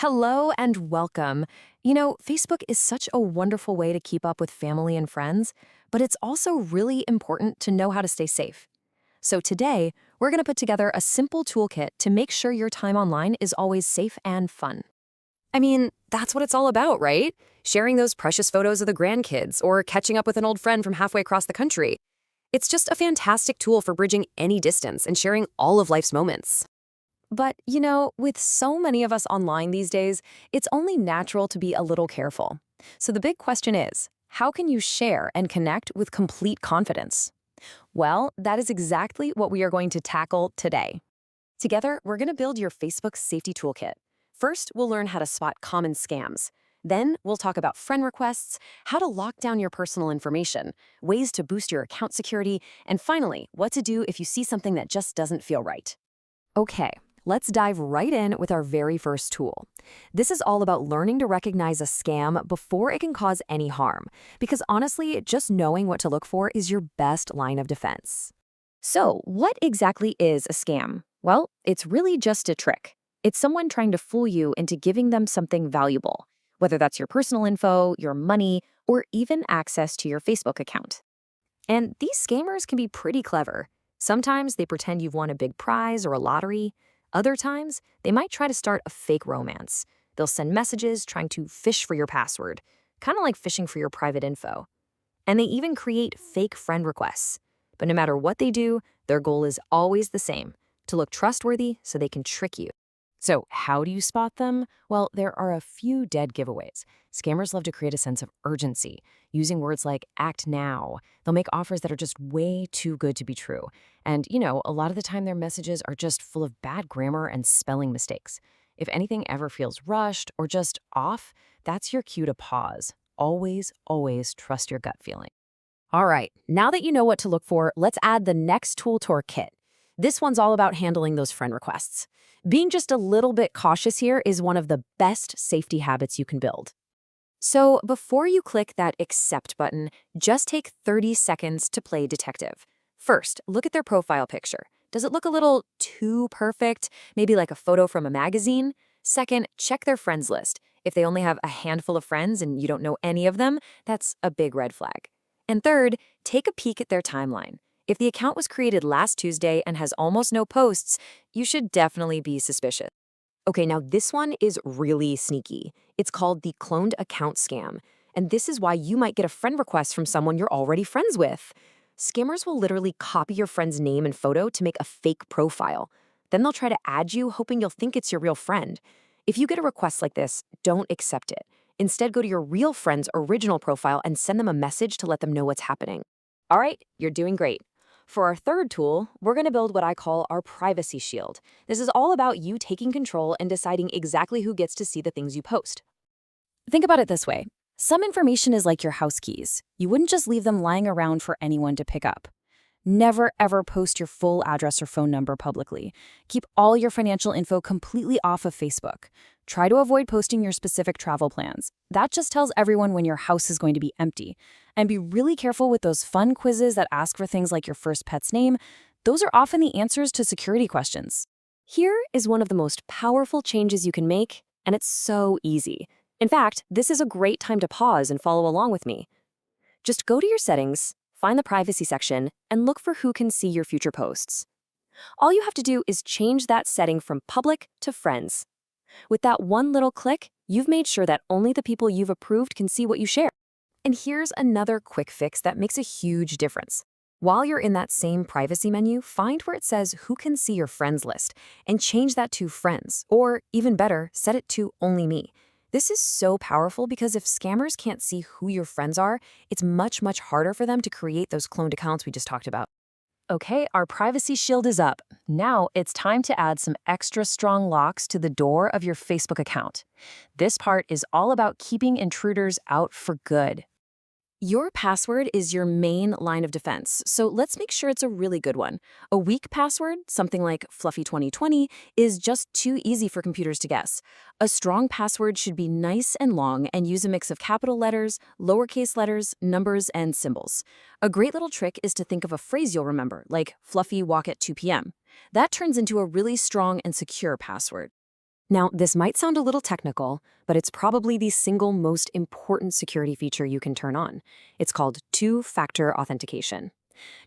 Hello and welcome. Facebook is such a wonderful way to keep up with family and friends, but it's also really important to know how to stay safe. So today, we're going to put together a simple toolkit to make sure your time online is always safe and fun. I mean, that's what it's all about, right? Sharing those precious photos of the grandkids or catching up with an old friend from halfway across the country. It's just a fantastic tool for bridging any distance and sharing all of life's moments. But with so many of us online these days, it's only natural to be a little careful. So the big question is, how can you share and connect with complete confidence? Well, that is exactly what we are going to tackle today. Together, we're going to build your Facebook safety toolkit. First, we'll learn how to spot common scams. Then, we'll talk about friend requests, how to lock down your personal information, ways to boost your account security, and finally, what to do if you see something that just doesn't feel right. Okay, let's dive right in with our very first tool. This is all about learning to recognize a scam before it can cause any harm, because honestly, just knowing what to look for is your best line of defense. So, what exactly is a scam? Well, it's really just a trick. It's someone trying to fool you into giving them something valuable, whether that's your personal info, your money, or even access to your Facebook account. And these scammers can be pretty clever. Sometimes they pretend you've won a big prize or a lottery. Other times, they might try to start a fake romance. They'll send messages trying to fish for your password, kind of like fishing for your private info. And they even create fake friend requests. But no matter what they do, their goal is always the same, to look trustworthy so they can trick you. So how do you spot them? Well, there are a few dead giveaways. Scammers love to create a sense of urgency, using words like act now. They'll make offers that are just way too good to be true. And a lot of the time their messages are just full of bad grammar and spelling mistakes. If anything ever feels rushed or just off, that's your cue to pause. Always, always trust your gut feeling. All right, now that you know what to look for, let's add the next tool to our kit. This one's all about handling those friend requests. Being just a little bit cautious here is one of the best safety habits you can build. So before you click that accept button, just take 30 seconds to play detective. First, look at their profile picture. Does it look a little too perfect? Maybe like a photo from a magazine? Second, check their friends list. If they only have a handful of friends and you don't know any of them, that's a big red flag. And third, take a peek at their timeline. If the account was created last Tuesday and has almost no posts, you should definitely be suspicious. Okay, now this one is really sneaky. It's called the cloned account scam. And this is why you might get a friend request from someone you're already friends with. Scammers will literally copy your friend's name and photo to make a fake profile. Then they'll try to add you, hoping you'll think it's your real friend. If you get a request like this, don't accept it. Instead, go to your real friend's original profile and send them a message to let them know what's happening. All right, you're doing great. For our third tool, we're going to build what I call our privacy shield. This is all about you taking control and deciding exactly who gets to see the things you post. Think about it this way. Some information is like your house keys. You wouldn't just leave them lying around for anyone to pick up. Never ever post your full address or phone number publicly. Keep all your financial info completely off of Facebook. Try to avoid posting your specific travel plans. That just tells everyone when your house is going to be empty. And be really careful with those fun quizzes that ask for things like your first pet's name. Those are often the answers to security questions. Here is one of the most powerful changes you can make, and it's so easy. In fact, this is a great time to pause and follow along with me. Just go to your settings, find the privacy section, and look for who can see your future posts. All you have to do is change that setting from public to friends. With that one little click, you've made sure that only the people you've approved can see what you share. And here's another quick fix that makes a huge difference. While you're in that same privacy menu, find where it says who can see your friends list and change that to friends, or even better, set it to only me. This is so powerful because if scammers can't see who your friends are, it's much, much harder for them to create those cloned accounts we just talked about. Okay, our privacy shield is up. Now it's time to add some extra strong locks to the door of your Facebook account. This part is all about keeping intruders out for good. Your password is your main line of defense, so let's make sure it's a really good one. A weak password, something like Fluffy2020, is just too easy for computers to guess. A strong password should be nice and long and use a mix of capital letters, lowercase letters, numbers, and symbols. A great little trick is to think of a phrase you'll remember, like Fluffy walk at 2 p.m. That turns into a really strong and secure password. Now, this might sound a little technical, but it's probably the single most important security feature you can turn on. It's called two-factor authentication.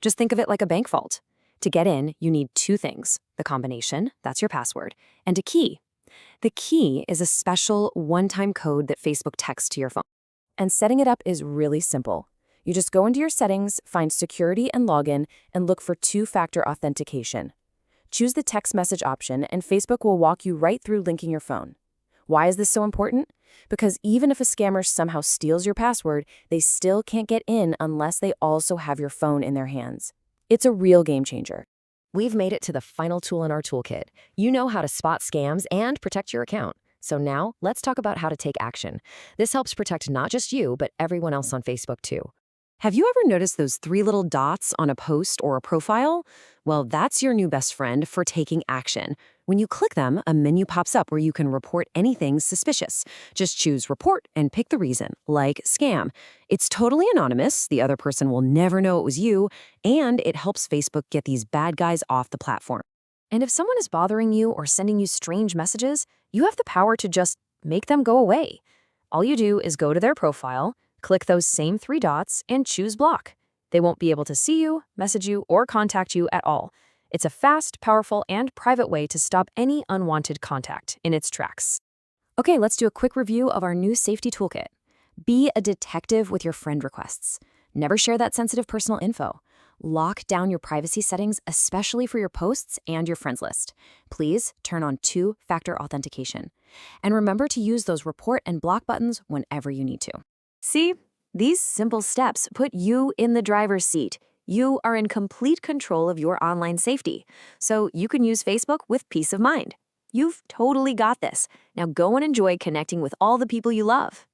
Just think of it like a bank vault. To get in, you need two things: the combination, that's your password, and a key. The key is a special one-time code that Facebook texts to your phone. And setting it up is really simple. You just go into your settings, find security and login, and look for two-factor authentication. Choose the text message option, and Facebook will walk you right through linking your phone. Why is this so important? Because even if a scammer somehow steals your password, they still can't get in unless they also have your phone in their hands. It's a real game changer. We've made it to the final tool in our toolkit. You know how to spot scams and protect your account. So now, let's talk about how to take action. This helps protect not just you, but everyone else on Facebook too. Have you ever noticed those three little dots on a post or a profile? Well, that's your new best friend for taking action. When you click them, a menu pops up where you can report anything suspicious. Just choose Report and pick the reason, like scam. It's totally anonymous, the other person will never know it was you, and it helps Facebook get these bad guys off the platform. And if someone is bothering you or sending you strange messages, you have the power to just make them go away. All you do is go to their profile, click those same three dots, and choose Block. They won't be able to see you, message you, or contact you at all. It's a fast, powerful, and private way to stop any unwanted contact in its tracks. Okay, let's do a quick review of our new safety toolkit. Be a detective with your friend requests. Never share that sensitive personal info. Lock down your privacy settings, especially for your posts and your friends list. Please turn on two-factor authentication. And remember to use those report and block buttons whenever you need to. See, these simple steps put you in the driver's seat. You are in complete control of your online safety, so you can use Facebook with peace of mind. You've totally got this. Now go and enjoy connecting with all the people you love.